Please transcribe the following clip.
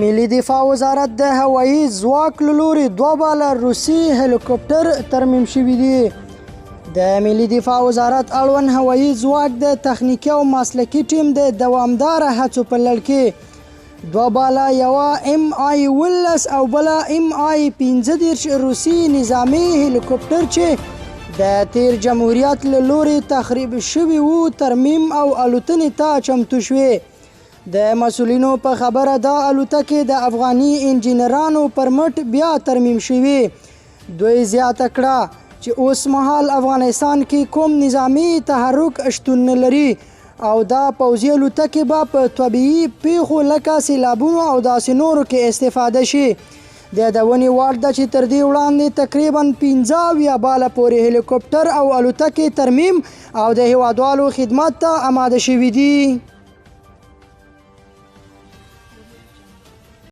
ملي دفاع وزارت د هوایي ځواک له لوري دوه باله روسي هلیکوپټر ترمیم شوي دي. د ملي دفاع وزارت اړوند هوایي ځواک د تخنیکي او مسلکي ټیم د دوامداره هڅو په لړ کې دوه باله یوه MI-17 او بله MI-15 روسي نظامي هلیکوپټر چې د تیر جمهوریت له لوري تخریب شوي وو ترمیم او الوتنې ته چمتو شوې. د مسؤلینو په خبره دا الوتکې د افغاني انجینرانو پر مټ بیا ترمیم شوي. دوی زیاته کړه چې اوس مهال افغانستان کې کوم نظامي تحرک شتون نه لري او دا پوځي الوتکې به په طبیعي پیښو لکه سیلابونو او داسې نورو کې استفاده شي. د یادونې وړ ده چې تر دې وړاندې تقریبا 15 باله پورې هلیکوپټر او الوتکې ترمیم او د هیوادوالو خدمت ته آماده شوي دي.